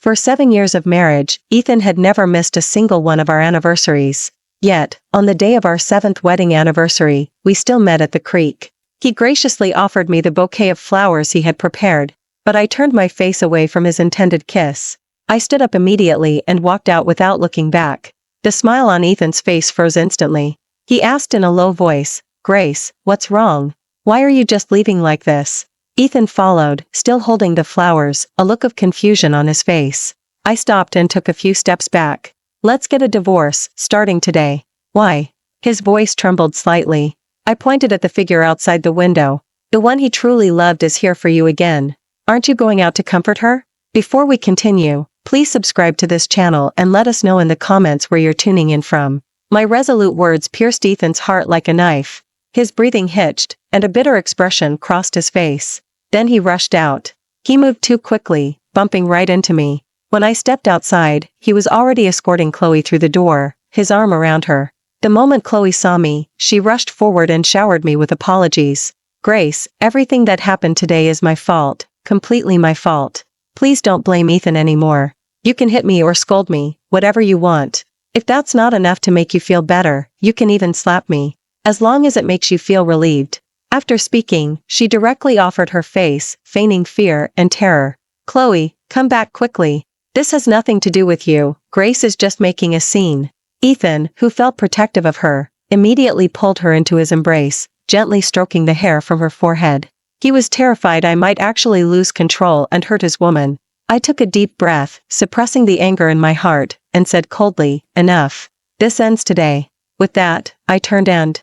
For 7 years of marriage, Ethan had never missed a single one of our anniversaries. Yet, on the day of our 7th wedding anniversary, we still met at the creek. He graciously offered me the bouquet of flowers he had prepared, but I turned my face away from his intended kiss. I stood up immediately and walked out without looking back. The smile on Ethan's face froze instantly. He asked in a low voice, "Grace, what's wrong? Why are you just leaving like this?" Ethan followed, still holding the flowers, a look of confusion on his face. I stopped and took a few steps back. "Let's get a divorce, starting today." "Why?" His voice trembled slightly. I pointed at the figure outside the window. "The one he truly loved is here for you again. Aren't you going out to comfort her?" Before we continue, please subscribe to this channel and let us know in the comments where you're tuning in from. My resolute words pierced Ethan's heart like a knife. His breathing hitched, and a bitter expression crossed his face. Then he rushed out. He moved too quickly, bumping right into me. When I stepped outside, he was already escorting Chloe through the door, his arm around her. The moment Chloe saw me, she rushed forward and showered me with apologies. "Grace, everything that happened today is my fault, completely my fault. Please don't blame Ethan anymore. You can hit me or scold me, whatever you want. If that's not enough to make you feel better, you can even slap me. As long as it makes you feel relieved." After speaking, she directly offered her face, feigning fear and terror. "Chloe, come back quickly. This has nothing to do with you, Grace is just making a scene." Ethan, who felt protective of her, immediately pulled her into his embrace, gently stroking the hair from her forehead. He was terrified I might actually lose control and hurt his woman. I took a deep breath, suppressing the anger in my heart, and said coldly, "Enough. This ends today." With that, I turned and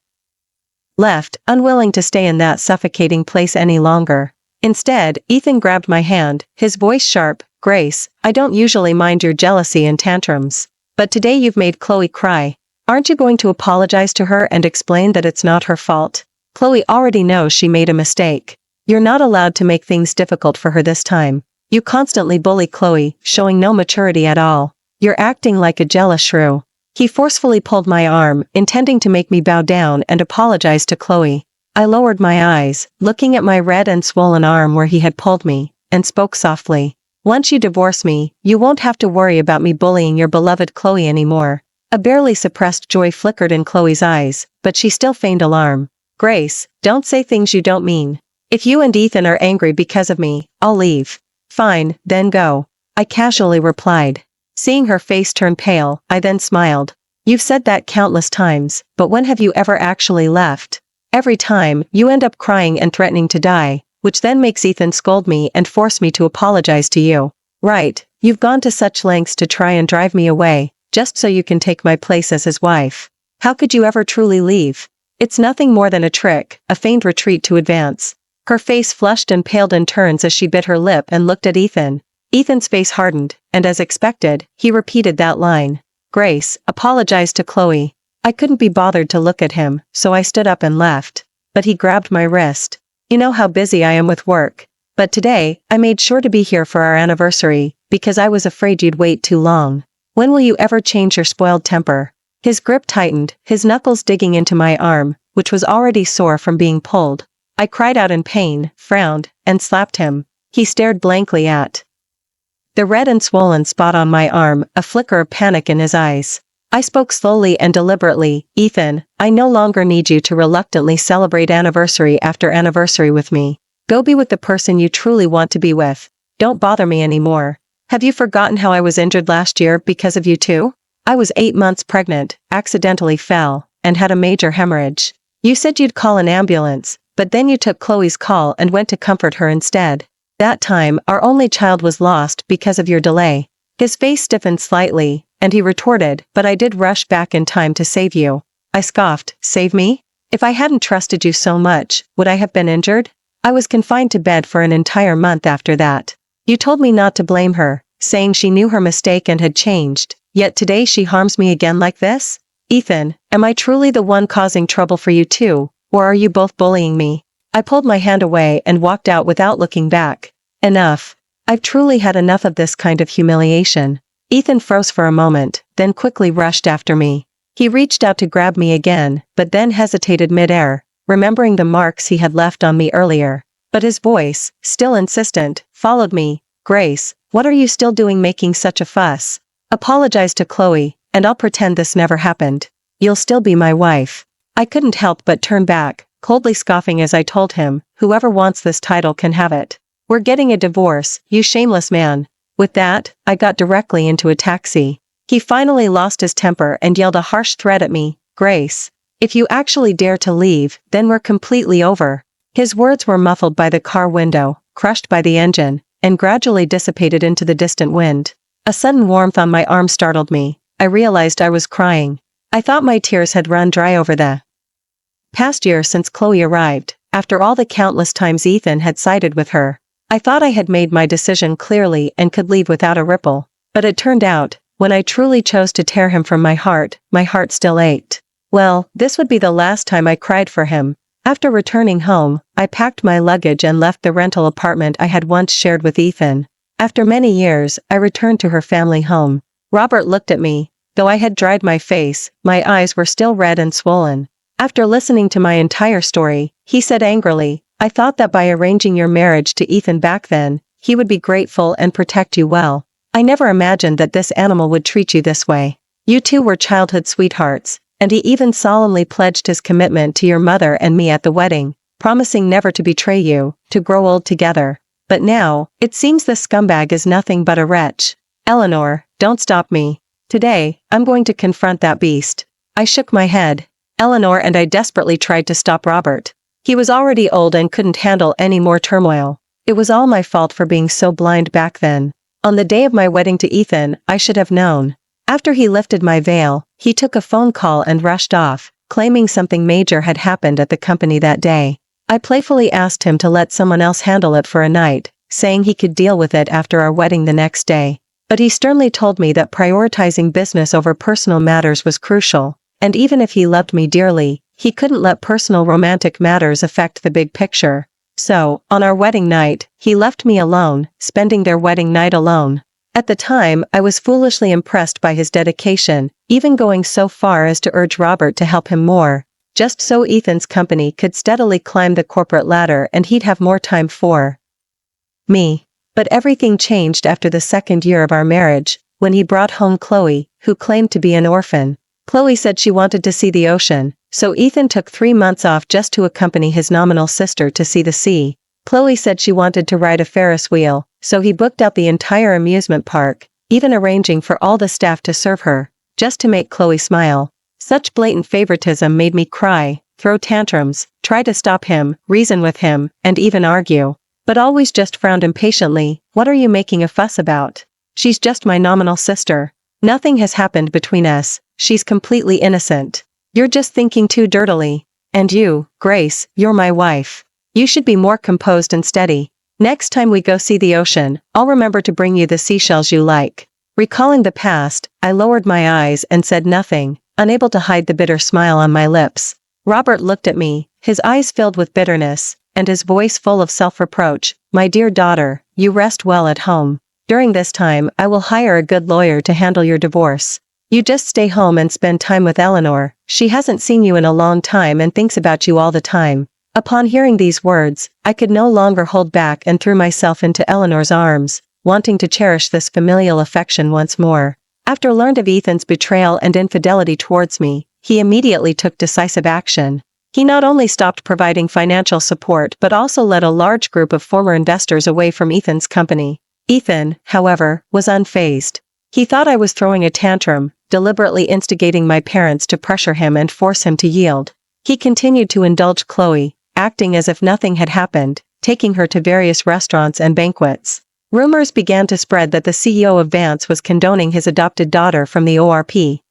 left, unwilling to stay in that suffocating place any longer. Instead, Ethan grabbed my hand, his voice sharp. "Grace, I don't usually mind your jealousy and tantrums. But today you've made Chloe cry. Aren't you going to apologize to her and explain that it's not her fault? Chloe already knows she made a mistake. You're not allowed to make things difficult for her this time. You constantly bully Chloe, showing no maturity at all. You're acting like a jealous shrew." He forcefully pulled my arm, intending to make me bow down and apologize to Chloe. I lowered my eyes, looking at my red and swollen arm where he had pulled me, and spoke softly. "Once you divorce me, you won't have to worry about me bullying your beloved Chloe anymore." A barely suppressed joy flickered in Chloe's eyes, but she still feigned alarm. "Grace, don't say things you don't mean. If you and Ethan are angry because of me, I'll leave." "Fine, then go," I casually replied. Seeing her face turn pale, I then smiled. "You've said that countless times, but when have you ever actually left? Every time, you end up crying and threatening to die, which then makes Ethan scold me and force me to apologize to you. Right, you've gone to such lengths to try and drive me away, just so you can take my place as his wife. How could you ever truly leave? It's nothing more than a trick, a feigned retreat to advance." Her face flushed and paled in turns as she bit her lip and looked at Ethan. Ethan's face hardened, and as expected, he repeated that line. "Grace, apologize to Chloe." I couldn't be bothered to look at him, so I stood up and left. But he grabbed my wrist. "You know how busy I am with work. But today, I made sure to be here for our anniversary, because I was afraid you'd wait too long. When will you ever change your spoiled temper?" His grip tightened, his knuckles digging into my arm, which was already sore from being pulled. I cried out in pain, frowned, and slapped him. He stared blankly at the red and swollen spot on my arm, a flicker of panic in his eyes. I spoke slowly and deliberately. "Ethan, I no longer need you to reluctantly celebrate anniversary after anniversary with me. Go be with the person you truly want to be with. Don't bother me anymore. Have you forgotten how I was injured last year because of you too? I was 8 months pregnant, accidentally fell, and had a major hemorrhage. You said you'd call an ambulance, but then you took Chloe's call and went to comfort her instead. That time, our only child was lost because of your delay." His face stiffened slightly, and he retorted, "But I did rush back in time to save you." I scoffed. "Save me? If I hadn't trusted you so much, would I have been injured? I was confined to bed for an entire month after that. You told me not to blame her, saying she knew her mistake and had changed, yet today she harms me again like this? Ethan, am I truly the one causing trouble for you too, or are you both bullying me?" I pulled my hand away and walked out without looking back. "Enough. I've truly had enough of this kind of humiliation." Ethan froze for a moment, then quickly rushed after me. He reached out to grab me again, but then hesitated mid-air, remembering the marks he had left on me earlier. But his voice, still insistent, followed me. "Grace, What are you still doing making such a fuss? Apologize to Chloe, and I'll pretend this never happened. You'll still be my wife. I couldn't help but turn back, coldly scoffing as I told him, whoever wants this title can have it. We're getting a divorce, you shameless man. With that, I got directly into a taxi. He finally lost his temper and yelled a harsh threat at me, Grace. If you actually dare to leave, then we're completely over. His words were muffled by the car window, crushed by the engine, and gradually dissipated into the distant wind. A sudden warmth on my arm startled me. I realized I was crying. I thought my tears had run dry over the past year since Chloe arrived, after all the countless times Ethan had sided with her. I thought I had made my decision clearly and could leave without a ripple. But it turned out, when I truly chose to tear him from my heart still ached. Well, this would be the last time I cried for him. After returning home, I packed my luggage and left the rental apartment I had once shared with Ethan. After many years, I returned to her family home. Robert looked at me. Though I had dried my face, my eyes were still red and swollen. After listening to my entire story, he said angrily, I thought that by arranging your marriage to Ethan back then, he would be grateful and protect you well. I never imagined that this animal would treat you this way. You two were childhood sweethearts, and he even solemnly pledged his commitment to your mother and me at the wedding, promising never to betray you, to grow old together. But now, it seems the scumbag is nothing but a wretch. Eleanor, don't stop me. Today, I'm going to confront that beast. I shook my head. Eleanor and I desperately tried to stop Robert. He was already old and couldn't handle any more turmoil. It was all my fault for being so blind back then. On the day of my wedding to Ethan, I should have known. After he lifted my veil, he took a phone call and rushed off, claiming something major had happened at the company that day. I playfully asked him to let someone else handle it for a night, saying he could deal with it after our wedding the next day. But he sternly told me that prioritizing business over personal matters was crucial, and even if he loved me dearly, he couldn't let personal romantic matters affect the big picture. So, on our wedding night, he left me alone, spending their wedding night alone. At the time, I was foolishly impressed by his dedication, even going so far as to urge Robert to help him more, just so Ethan's company could steadily climb the corporate ladder and he'd have more time for me. But everything changed after the second year of our marriage, when he brought home Chloe, who claimed to be an orphan. Chloe said she wanted to see the ocean, so Ethan took 3 months off just to accompany his nominal sister to see the sea. Chloe said she wanted to ride a Ferris wheel, so he booked out the entire amusement park, even arranging for all the staff to serve her, just to make Chloe smile. Such blatant favoritism made me cry, throw tantrums, try to stop him, reason with him, and even argue. But always just frowned impatiently. What are you making a fuss about? She's just my nominal sister. Nothing has happened between us. She's completely innocent. You're just thinking too dirtily. And you, Grace, you're my wife. You should be more composed and steady. Next time we go see the ocean, I'll remember to bring you the seashells you like. Recalling the past, I lowered my eyes and said nothing, unable to hide the bitter smile on my lips. Robert looked at me, his eyes filled with bitterness, and his voice full of self-reproach. My dear daughter, you rest well at home. During this time, I will hire a good lawyer to handle your divorce. You just stay home and spend time with Eleanor. She hasn't seen you in a long time and thinks about you all the time. Upon hearing these words, I could no longer hold back and threw myself into Eleanor's arms, wanting to cherish this familial affection once more. After learned of Ethan's betrayal and infidelity towards me, he immediately took decisive action. He not only stopped providing financial support but also led a large group of former investors away from Ethan's company. Ethan, however, was unfazed. He thought I was throwing a tantrum, deliberately instigating my parents to pressure him and force him to yield. He continued to indulge Chloe, acting as if nothing had happened, taking her to various restaurants and banquets. Rumors began to spread that the CEO of Vance was condoning his adopted daughter from the ORP.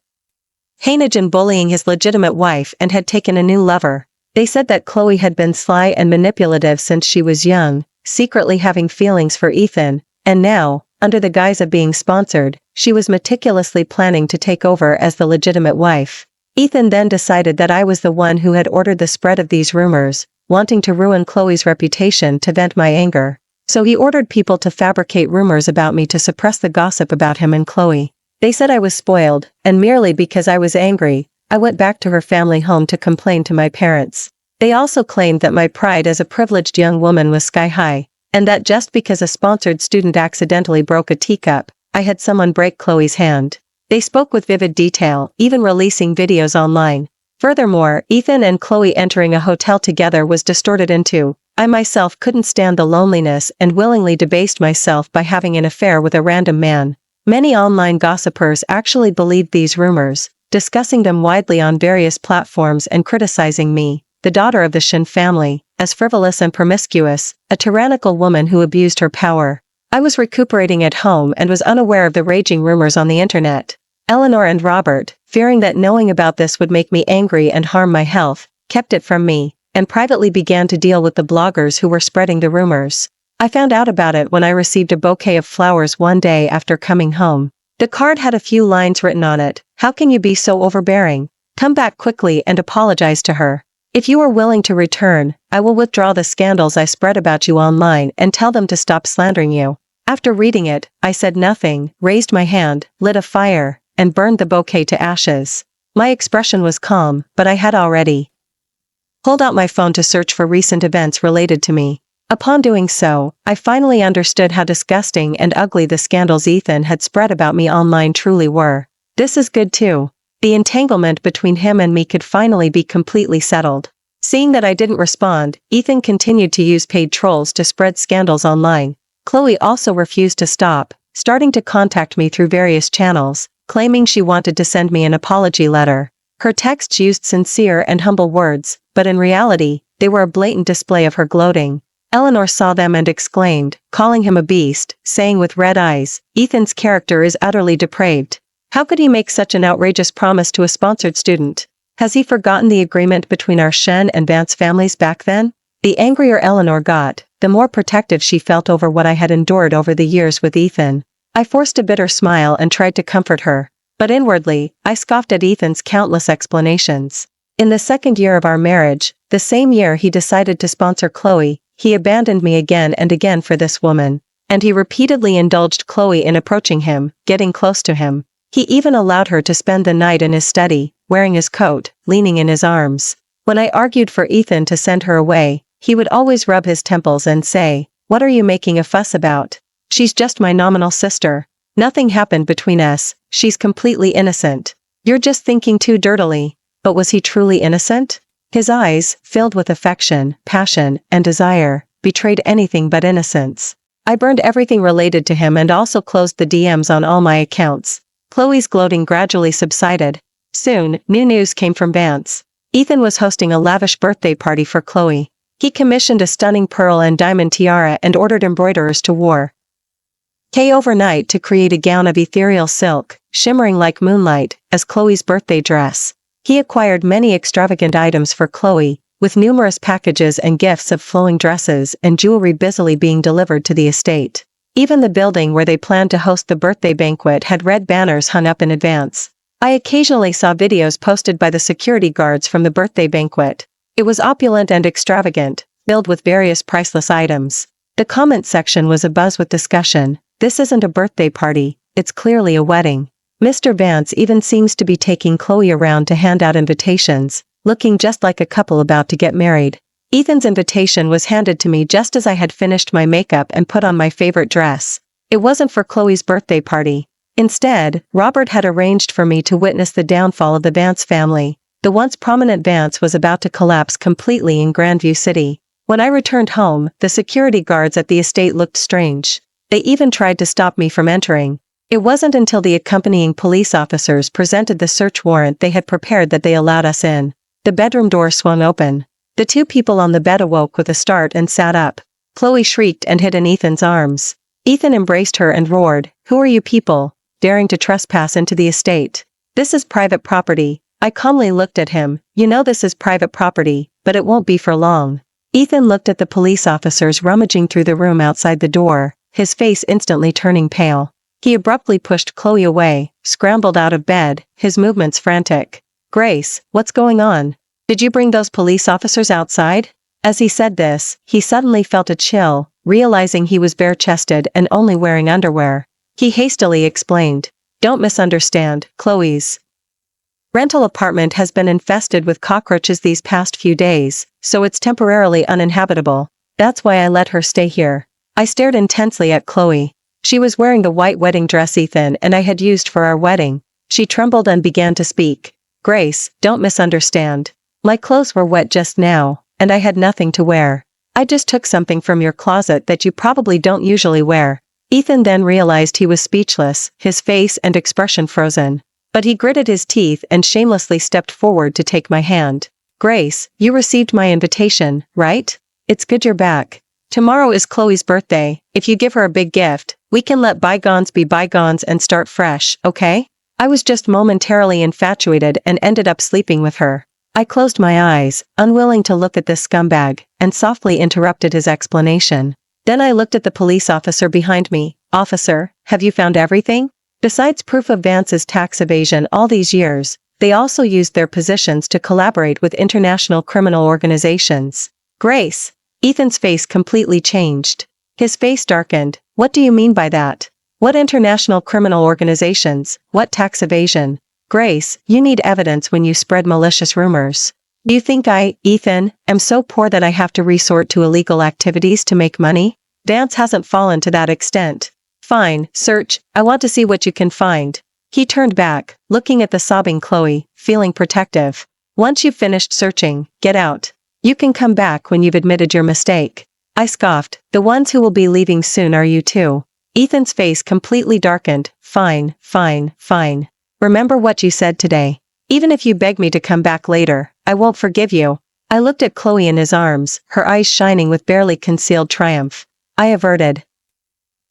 Hainage and bullying his legitimate wife and had taken a new lover. They said that Chloe had been sly and manipulative since she was young, secretly having feelings for Ethan, and now, under the guise of being sponsored, she was meticulously planning to take over as the legitimate wife. Ethan then decided that I was the one who had ordered the spread of these rumors, wanting to ruin Chloe's reputation to vent my anger. So he ordered people to fabricate rumors about me to suppress the gossip about him and Chloe. They said I was spoiled, and merely because I was angry, I went back to her family home to complain to my parents. They also claimed that my pride as a privileged young woman was sky high. and that just because a sponsored student accidentally broke a teacup, I had someone break Chloe's hand. They spoke with vivid detail, even releasing videos online. Furthermore, Ethan and Chloe entering a hotel together was distorted into, I myself couldn't stand the loneliness and willingly debased myself by having an affair with a random man. Many online gossipers actually believed these rumors, discussing them widely on various platforms and criticizing me, the daughter of the Shin family, as frivolous and promiscuous, a tyrannical woman who abused her power. I was recuperating at home and was unaware of the raging rumors on the internet. Eleanor and Robert, fearing that knowing about this would make me angry and harm my health, kept it from me, and privately began to deal with the bloggers who were spreading the rumors. I found out about it when I received a bouquet of flowers one day after coming home. The card had a few lines written on it. How can you be so overbearing? Come back quickly and apologize to her. If you are willing to return, I will withdraw the scandals I spread about you online and tell them to stop slandering you. After reading it, I said nothing, raised my hand, lit a fire, and burned the bouquet to ashes. My expression was calm, but I had already pulled out my phone to search for recent events related to me. Upon doing so, I finally understood how disgusting and ugly the scandals Ethan had spread about me online truly were. This is good too. The entanglement between him and me could finally be completely settled. Seeing that I didn't respond, Ethan continued to use paid trolls to spread scandals online. Chloe also refused to stop, starting to contact me through various channels, claiming she wanted to send me an apology letter. Her texts used sincere and humble words, but in reality, they were a blatant display of her gloating. Eleanor saw them and exclaimed, calling him a beast, saying with red eyes, Ethan's character is utterly depraved. How could he make such an outrageous promise to a sponsored student? Has he forgotten the agreement between our Shen and Vance families back then? The angrier Eleanor got, the more protective she felt over what I had endured over the years with Ethan. I forced a bitter smile and tried to comfort her, but inwardly, I scoffed at Ethan's countless explanations. In the second year of our marriage, the same year he decided to sponsor Chloe, he abandoned me again and again for this woman, and he repeatedly indulged Chloe in approaching him, getting close to him. He even allowed her to spend the night in his study, wearing his coat, leaning in his arms. When I argued for Ethan to send her away, he would always rub his temples and say, "What are you making a fuss about? She's just my nominal sister. Nothing happened between us, she's completely innocent. You're just thinking too dirtily." But was he truly innocent? His eyes, filled with affection, passion, and desire, betrayed anything but innocence. I burned everything related to him and also closed the DMs on all my accounts. Chloe's gloating gradually subsided. Soon, new news came from Vance. Ethan was hosting a lavish birthday party for Chloe. He commissioned a stunning pearl and diamond tiara and ordered embroiderers to work overnight to create a gown of ethereal silk, shimmering like moonlight, as Chloe's birthday dress. He acquired many extravagant items for Chloe, with numerous packages and gifts of flowing dresses and jewelry busily being delivered to the estate. Even the building where they planned to host the birthday banquet had red banners hung up in advance. I occasionally saw videos posted by the security guards from the birthday banquet. It was opulent and extravagant, filled with various priceless items. The comment section was abuzz with discussion. This isn't a birthday party, it's clearly a wedding. Mr. Vance even seems to be taking Chloe around to hand out invitations, looking just like a couple about to get married. Ethan's invitation was handed to me just as I had finished my makeup and put on my favorite dress. It wasn't for Chloe's birthday party. Instead, Robert had arranged for me to witness the downfall of the Vance family. The once prominent Vance was about to collapse completely in Grandview City. When I returned home, the security guards at the estate looked strange. They even tried to stop me from entering. It wasn't until the accompanying police officers presented the search warrant they had prepared that they allowed us in. The bedroom door swung open. The two people on the bed awoke with a start and sat up. Chloe shrieked and hid in Ethan's arms. Ethan embraced her and roared, "Who are you people, daring to trespass into the estate? This is private property." I calmly looked at him. "You know this is private property, but it won't be for long." Ethan looked at the police officers rummaging through the room outside the door, his face instantly turning pale. He abruptly pushed Chloe away, scrambled out of bed, his movements frantic. "Grace, what's going on? Did you bring those police officers outside?" As he said this, he suddenly felt a chill, realizing he was bare-chested and only wearing underwear. He hastily explained, "Don't misunderstand, Chloe's rental apartment has been infested with cockroaches these past few days, so it's temporarily uninhabitable. That's why I let her stay here." I stared intensely at Chloe. She was wearing the white wedding dress Ethan and I had used for our wedding. She trembled and began to speak. Grace, don't misunderstand. My clothes were wet just now, and I had nothing to wear. I just took something from your closet that you probably don't usually wear. Ethan then realized he was speechless, his face and expression frozen. But he gritted his teeth and shamelessly stepped forward to take my hand. Grace, you received my invitation, right? It's good you're back. Tomorrow is Chloe's birthday. If you give her a big gift, we can let bygones be bygones and start fresh, okay? I was just momentarily infatuated and ended up sleeping with her. I closed my eyes, unwilling to look at this scumbag, and softly interrupted his explanation. Then I looked at the police officer behind me. Officer, have you found everything? Besides proof of Vance's tax evasion all these years, they also used their positions to collaborate with international criminal organizations. Grace. Ethan's face completely changed. His face darkened. What do you mean by that? What international criminal organizations? What tax evasion? Grace, you need evidence when you spread malicious rumors. Do you think I, Ethan, am so poor that I have to resort to illegal activities to make money? Vance hasn't fallen to that extent. Fine, search, I want to see what you can find. He turned back, looking at the sobbing Chloe, feeling protective. Once you've finished searching, get out. You can come back when you've admitted your mistake. I scoffed, the ones who will be leaving soon are you too. Ethan's face completely darkened. Fine, fine, fine. Remember what you said today. Even if you beg me to come back later, I won't forgive you. I looked at Chloe in his arms, her eyes shining with barely concealed triumph. I averted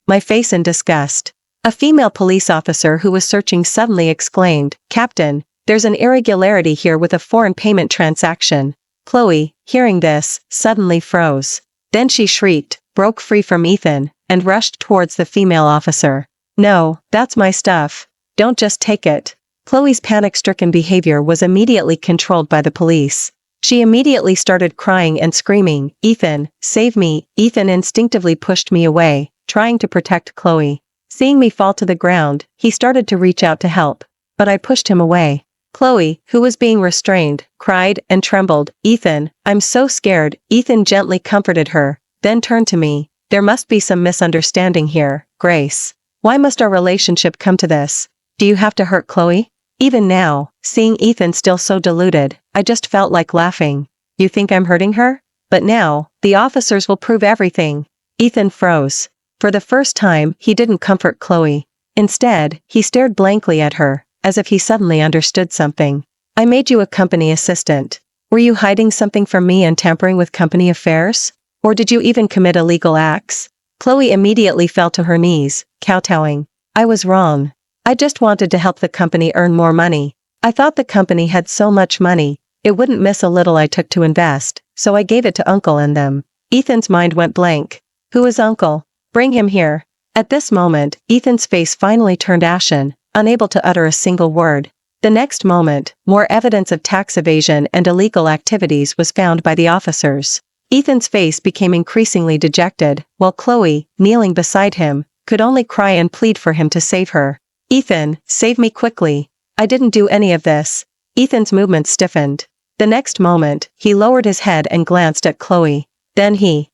my face in disgust. A female police officer who was searching suddenly exclaimed, Captain, there's an irregularity here with a foreign payment transaction. Chloe, hearing this, suddenly froze. Then she shrieked, broke free from Ethan, and rushed towards the female officer. No, that's my stuff. Don't just take it. Chloe's panic-stricken behavior was immediately controlled by the police. She immediately started crying and screaming, Ethan, save me. Ethan instinctively pushed me away, trying to protect Chloe. Seeing me fall to the ground, he started to reach out to help, but I pushed him away. Chloe, who was being restrained, cried and trembled. Ethan, I'm so scared. Ethan gently comforted her, then turned to me. There must be some misunderstanding here, Grace. Why must our relationship come to this? Do you have to hurt Chloe? Even now, seeing Ethan still so deluded, I just felt like laughing. You think I'm hurting her? But now, the officers will prove everything. Ethan froze. For the first time, he didn't comfort Chloe. Instead, he stared blankly at her, as if he suddenly understood something. I made you a company assistant. Were you hiding something from me and tampering with company affairs? Or did you even commit illegal acts? Chloe immediately fell to her knees, kowtowing. I was wrong. I just wanted to help the company earn more money. I thought the company had so much money, it wouldn't miss a little I took to invest, so I gave it to Uncle and them. Ethan's mind went blank. Who is Uncle? Bring him here. At this moment, Ethan's face finally turned ashen, unable to utter a single word. The next moment, more evidence of tax evasion and illegal activities was found by the officers. Ethan's face became increasingly dejected, while Chloe, kneeling beside him, could only cry and plead for him to save her. Ethan, save me quickly. I didn't do any of this. Ethan's movements stiffened. The next moment, he lowered his head and glanced at Chloe. Then he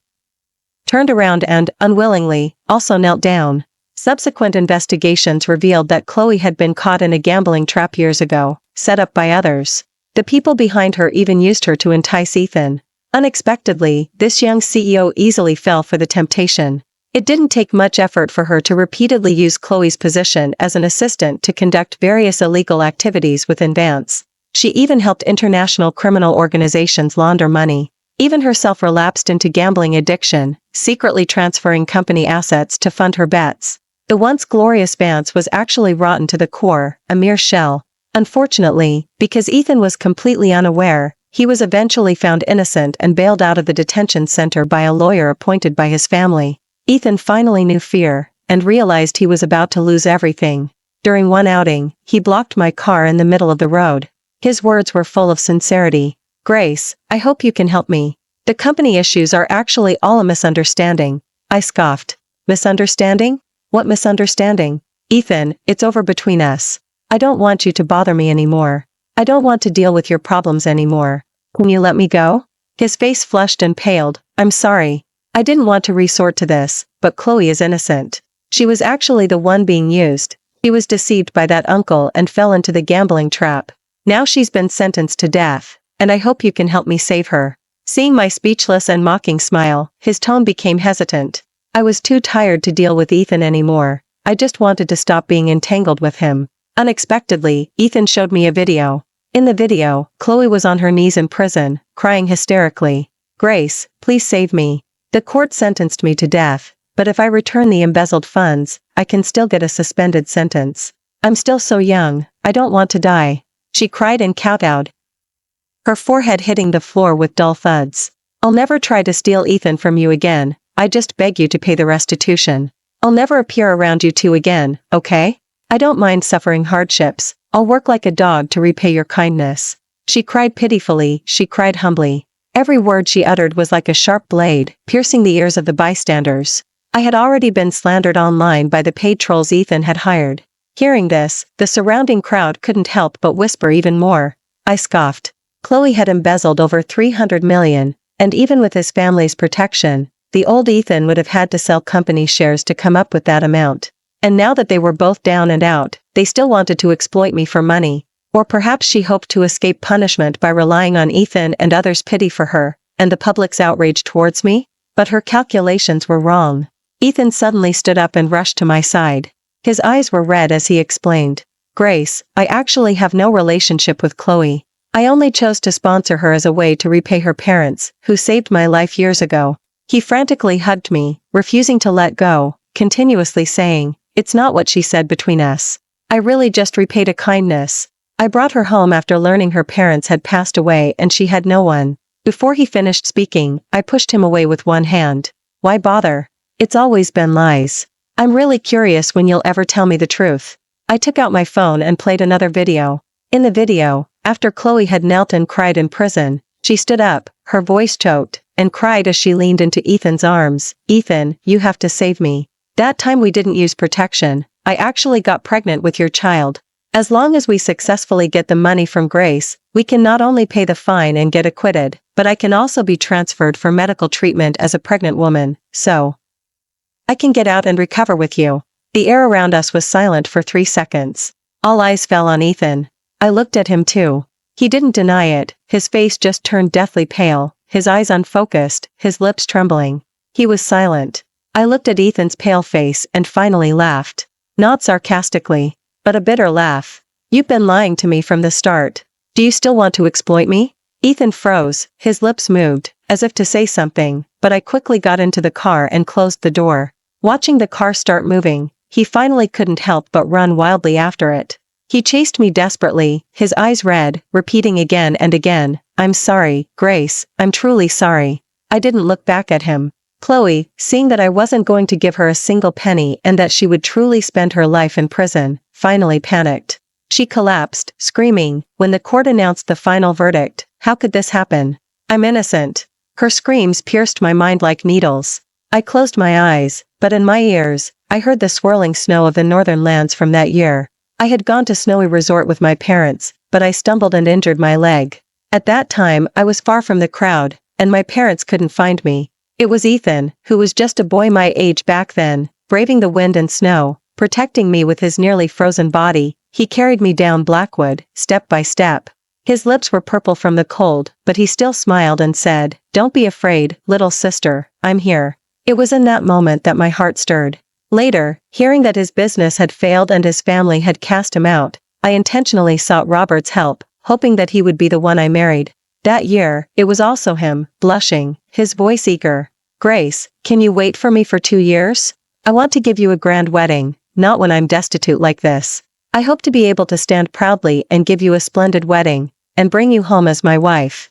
turned around and, unwillingly, also knelt down. Subsequent investigations revealed that Chloe had been caught in a gambling trap years ago, set up by others. The people behind her even used her to entice Ethan. Unexpectedly, this young CEO easily fell for the temptation. It didn't take much effort for her to repeatedly use Chloe's position as an assistant to conduct various illegal activities within Vance. She even helped international criminal organizations launder money. Even herself relapsed into gambling addiction, secretly transferring company assets to fund her bets. The once glorious Vance was actually rotten to the core, a mere shell. Unfortunately, because Ethan was completely unaware, he was eventually found innocent and bailed out of the detention center by a lawyer appointed by his family. Ethan finally knew fear, and realized he was about to lose everything. During one outing, he blocked my car in the middle of the road. His words were full of sincerity. Grace, I hope you can help me. The company issues are actually all a misunderstanding. I scoffed. Misunderstanding? What misunderstanding? Ethan, it's over between us. I don't want you to bother me anymore. I don't want to deal with your problems anymore. Can you let me go? His face flushed and paled. I'm sorry. I didn't want to resort to this, but Chloe is innocent. She was actually the one being used. She was deceived by that uncle and fell into the gambling trap. Now she's been sentenced to death, and I hope you can help me save her." Seeing my speechless and mocking smile, his tone became hesitant. I was too tired to deal with Ethan anymore. I just wanted to stop being entangled with him. Unexpectedly, Ethan showed me a video. In the video, Chloe was on her knees in prison, crying hysterically. "Grace, please save me. The court sentenced me to death, but if I return the embezzled funds, I can still get a suspended sentence. I'm still so young, I don't want to die." She cried and kowtowed, her forehead hitting the floor with dull thuds. "I'll never try to steal Ethan from you again. I just beg you to pay the restitution. I'll never appear around you two again, okay? I don't mind suffering hardships. I'll work like a dog to repay your kindness." She cried pitifully, she cried humbly. Every word she uttered was like a sharp blade, piercing the ears of the bystanders. I had already been slandered online by the paid trolls Ethan had hired. Hearing this, the surrounding crowd couldn't help but whisper even more. I scoffed. Chloe had embezzled over 300 million, and even with his family's protection, the old Ethan would have had to sell company shares to come up with that amount. And now that they were both down and out, they still wanted to exploit me for money. Or perhaps she hoped to escape punishment by relying on Ethan and others' pity for her, and the public's outrage towards me? But her calculations were wrong. Ethan suddenly stood up and rushed to my side. His eyes were red as he explained. "Grace, I actually have no relationship with Chloe. I only chose to sponsor her as a way to repay her parents, who saved my life years ago." He frantically hugged me, refusing to let go, continuously saying, "It's not what she said between us. I really just repaid a kindness. I brought her home after learning her parents had passed away and she had no one." Before he finished speaking, I pushed him away with one hand. "Why bother? It's always been lies. I'm really curious when you'll ever tell me the truth." I took out my phone and played another video. In the video, after Chloe had knelt and cried in prison, she stood up, her voice choked, and cried as she leaned into Ethan's arms. "Ethan, you have to save me. That time we didn't use protection. I actually got pregnant with your child. As long as we successfully get the money from Grace, we can not only pay the fine and get acquitted, but I can also be transferred for medical treatment as a pregnant woman, so I can get out and recover with you." The air around us was silent for 3 seconds. All eyes fell on Ethan. I looked at him too. He didn't deny it, his face just turned deathly pale, his eyes unfocused, his lips trembling. He was silent. I looked at Ethan's pale face and finally laughed. Not sarcastically, but a bitter laugh. "You've been lying to me from the start. Do you still want to exploit me?" Ethan froze, his lips moved, as if to say something, but I quickly got into the car and closed the door. Watching the car start moving, he finally couldn't help but run wildly after it. He chased me desperately, his eyes red, repeating again and again, "I'm sorry, Grace, I'm truly sorry." I didn't look back at him. Chloe, seeing that I wasn't going to give her a single penny and that she would truly spend her life in prison, finally panicked. She collapsed, screaming, when the court announced the final verdict. "How could this happen? I'm innocent." Her screams pierced my mind like needles. I closed my eyes, but in my ears, I heard the swirling snow of the northern lands from that year. I had gone to snowy resort with my parents, but I stumbled and injured my leg. At that time I was far from the crowd, and my parents couldn't find me. It was Ethan, who was just a boy my age back then, braving the wind and snow, protecting me with his nearly frozen body. He carried me down Blackwood, step by step. His lips were purple from the cold, but he still smiled and said, "Don't be afraid, little sister, I'm here." It was in that moment that my heart stirred. Later, hearing that his business had failed and his family had cast him out, I intentionally sought Robert's help, hoping that he would be the one I married. That year, it was also him, blushing, his voice eager. "Grace, can you wait for me for 2 years? I want to give you a grand wedding, not when I'm destitute like this. I hope to be able to stand proudly and give you a splendid wedding, and bring you home as my wife."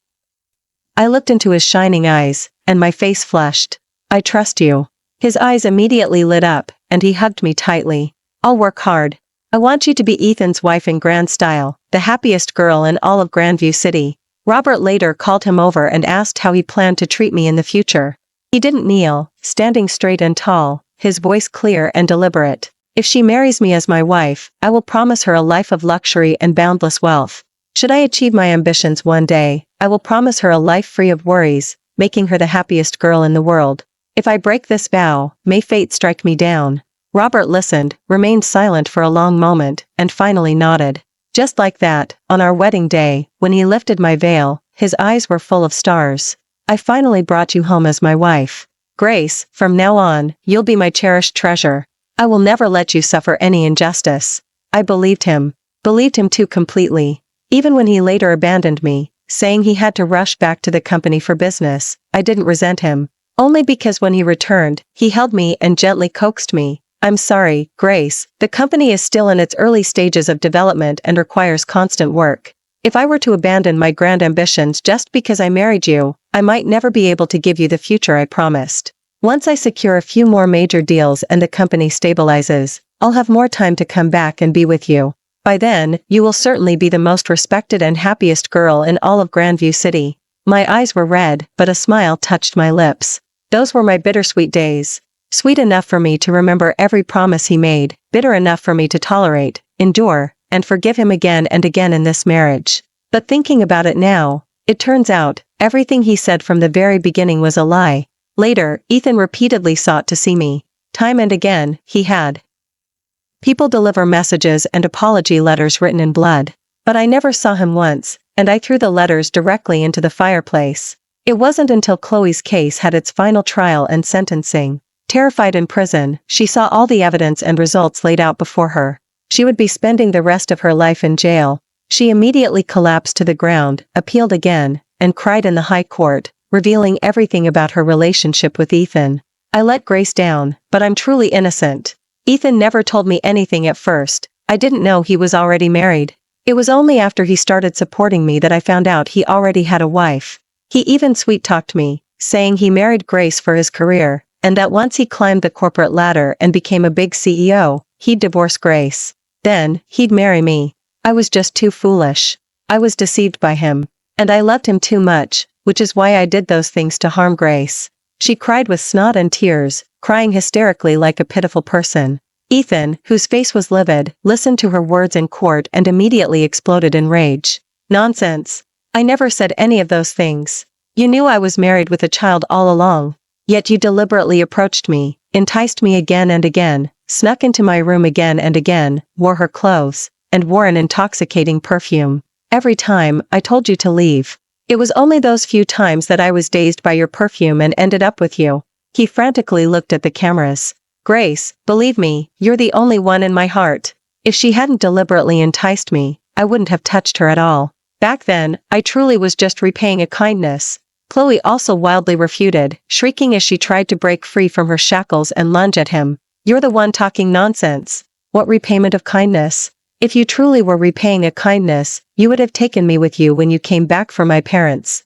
I looked into his shining eyes, and my face flushed. "I trust you." His eyes immediately lit up, and he hugged me tightly. "I'll work hard. I want you to be Ethan's wife in grand style, the happiest girl in all of Grandview City." Robert later called him over and asked how he planned to treat me in the future. He didn't kneel, standing straight and tall, his voice clear and deliberate. "If she marries me as my wife, I will promise her a life of luxury and boundless wealth. Should I achieve my ambitions one day, I will promise her a life free of worries, making her the happiest girl in the world." If I break this vow, may fate strike me down. Robert listened, remained silent for a long moment, and finally nodded. Just like that, on our wedding day, when he lifted my veil, his eyes were full of stars. I finally brought you home as my wife. Grace, from now on, you'll be my cherished treasure. I will never let you suffer any injustice. I believed him too completely. Even when he later abandoned me, saying he had to rush back to the company for business, I didn't resent him. Only because when he returned, he held me and gently coaxed me. I'm sorry, Grace, the company is still in its early stages of development and requires constant work. If I were to abandon my grand ambitions just because I married you, I might never be able to give you the future I promised. Once I secure a few more major deals and the company stabilizes, I'll have more time to come back and be with you. By then, you will certainly be the most respected and happiest girl in all of Grandview City. My eyes were red, but a smile touched my lips. Those were my bittersweet days. Sweet enough for me to remember every promise he made, bitter enough for me to tolerate, endure, and forgive him again and again in this marriage. But thinking about it now, it turns out, everything he said from the very beginning was a lie. Later, Ethan repeatedly sought to see me. Time and again, he had people deliver messages and apology letters written in blood. But I never saw him once, and I threw the letters directly into the fireplace. It wasn't until Chloe's case had its final trial and sentencing. Terrified in prison, she saw all the evidence and results laid out before her. She would be spending the rest of her life in jail. She immediately collapsed to the ground, appealed again, and cried in the high court, revealing everything about her relationship with Ethan. I let Grace down, but I'm truly innocent. Ethan never told me anything at first. I didn't know he was already married. It was only after he started supporting me that I found out he already had a wife. He even sweet-talked me, saying he married Grace for his career, and that once he climbed the corporate ladder and became a big CEO, he'd divorce Grace. Then, he'd marry me. I was just too foolish. I was deceived by him. And I loved him too much, which is why I did those things to harm Grace. She cried with snot and tears, crying hysterically like a pitiful person. Ethan, whose face was livid, listened to her words in court and immediately exploded in rage. Nonsense. I never said any of those things. You knew I was married with a child all along. Yet you deliberately approached me, enticed me again and again, snuck into my room again and again, wore her clothes, and wore an intoxicating perfume. Every time, I told you to leave. It was only those few times that I was dazed by your perfume and ended up with you. He frantically looked at the cameras. Grace, believe me, you're the only one in my heart. If she hadn't deliberately enticed me, I wouldn't have touched her at all. Back then, I truly was just repaying a kindness. Chloe also wildly refuted, shrieking as she tried to break free from her shackles and lunge at him. You're the one talking nonsense. What repayment of kindness? If you truly were repaying a kindness, you would have taken me with you when you came back from my parents'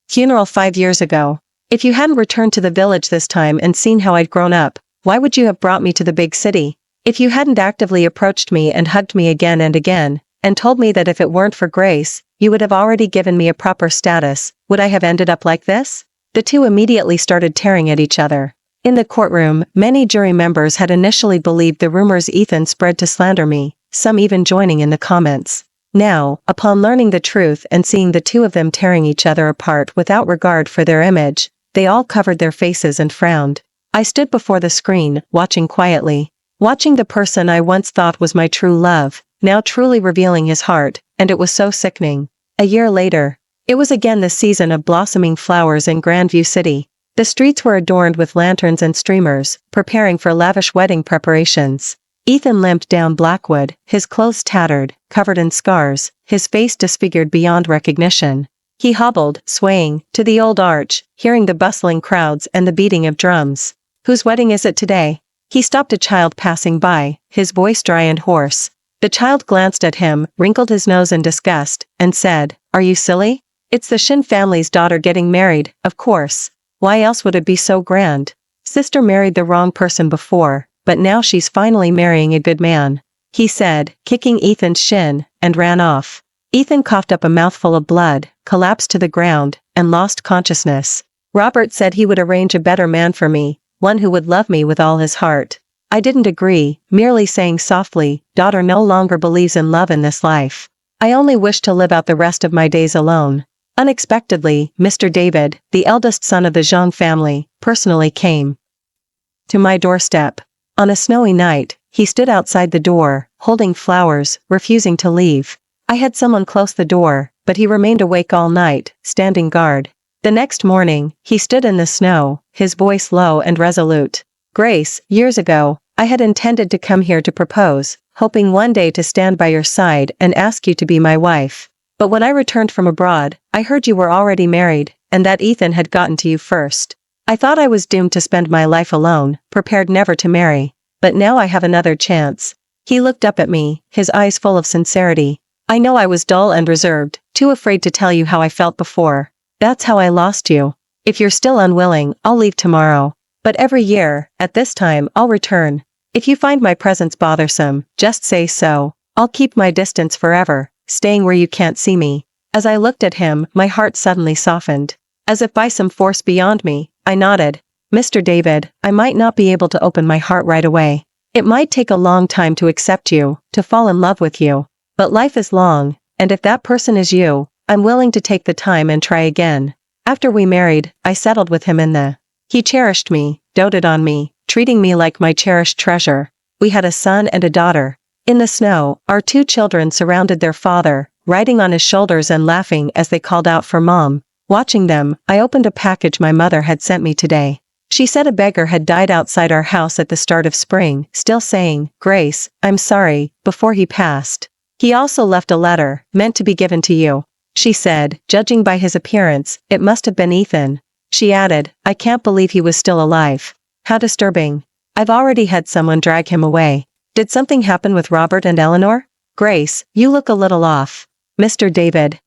funeral 5 years ago. If you hadn't returned to the village this time and seen how I'd grown up, why would you have brought me to the big city? If you hadn't actively approached me and hugged me again and again, and told me that if it weren't for Grace, you would have already given me a proper status, would I have ended up like this? The two immediately started tearing at each other. In the courtroom, many jury members had initially believed the rumors Ethan spread to slander me, some even joining in the comments. Now, upon learning the truth and seeing the two of them tearing each other apart without regard for their image, they all covered their faces and frowned. I stood before the screen, watching quietly. Watching the person I once thought was my true love, now truly revealing his heart, and it was so sickening. A year later, it was again the season of blossoming flowers in Grandview City. The streets were adorned with lanterns and streamers, preparing for lavish wedding preparations. Ethan limped down Blackwood, his clothes tattered, covered in scars, his face disfigured beyond recognition. He hobbled, swaying, to the old arch, hearing the bustling crowds and the beating of drums. Whose wedding is it today? He stopped a child passing by, his voice dry and hoarse. The child glanced at him, wrinkled his nose in disgust, and said, "Are you silly? It's the Shin family's daughter getting married, of course. Why else would it be so grand? Sister married the wrong person before, but now she's finally marrying a good man," he said, kicking Ethan's shin, and ran off. Ethan coughed up a mouthful of blood, collapsed to the ground, and lost consciousness. Robert said he would arrange a better man for me, one who would love me with all his heart. I didn't agree, merely saying softly, "Daughter no longer believes in love in this life. I only wish to live out the rest of my days alone." Unexpectedly, Mr. David, the eldest son of the Zhang family, personally came to my doorstep. On a snowy night, he stood outside the door, holding flowers, refusing to leave. I had someone close the door, but he remained awake all night, standing guard. The next morning, he stood in the snow, his voice low and resolute. Grace, years ago, I had intended to come here to propose, hoping one day to stand by your side and ask you to be my wife. But when I returned from abroad, I heard you were already married, and that Ethan had gotten to you first. I thought I was doomed to spend my life alone, prepared never to marry. But now I have another chance. He looked up at me, his eyes full of sincerity. I know I was dull and reserved, too afraid to tell you how I felt before. That's how I lost you. If you're still unwilling, I'll leave tomorrow. But every year, at this time, I'll return. If you find my presence bothersome, just say so. I'll keep my distance forever, staying where you can't see me. As I looked at him, my heart suddenly softened. As if by some force beyond me, I nodded. Mr. David, I might not be able to open my heart right away. It might take a long time to accept you, to fall in love with you. But life is long, and if that person is you, I'm willing to take the time and try again. After we married, I settled with him in the. He cherished me, doted on me, treating me like my cherished treasure. We had a son and a daughter. In the snow, our 2 children surrounded their father, riding on his shoulders and laughing as they called out for Mom. Watching them, I opened a package my mother had sent me today. She said a beggar had died outside our house at the start of spring, still saying, Grace, I'm sorry, before he passed. He also left a letter, meant to be given to you. She said, judging by his appearance, it must have been Ethan. She added, I can't believe he was still alive. How disturbing. I've already had someone drag him away. Did something happen with Robert and Eleanor? Grace, you look a little off. Mr. David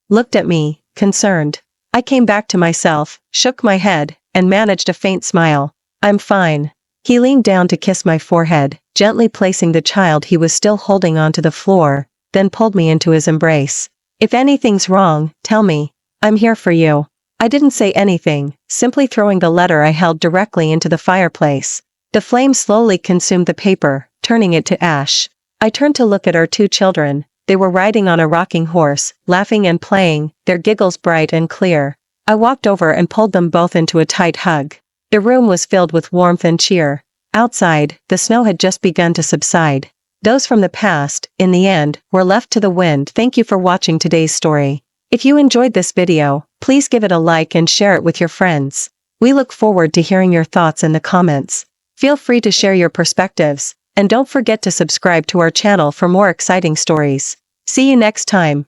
looked at me, concerned. I came back to myself, shook my head, and managed a faint smile. I'm fine. He leaned down to kiss my forehead, gently placing the child he was still holding onto the floor, then pulled me into his embrace. If anything's wrong, tell me. I'm here for you. I didn't say anything, simply throwing the letter I held directly into the fireplace. The flame slowly consumed the paper, turning it to ash. I turned to look at our 2 children. They were riding on a rocking horse, laughing and playing, their giggles bright and clear. I walked over and pulled them both into a tight hug. The room was filled with warmth and cheer. Outside, the snow had just begun to subside. Those from the past, in the end, were left to the wind. Thank you for watching today's story. If you enjoyed this video, please give it a like and share it with your friends. We look forward to hearing your thoughts in the comments. Feel free to share your perspectives, and don't forget to subscribe to our channel for more exciting stories. See you next time.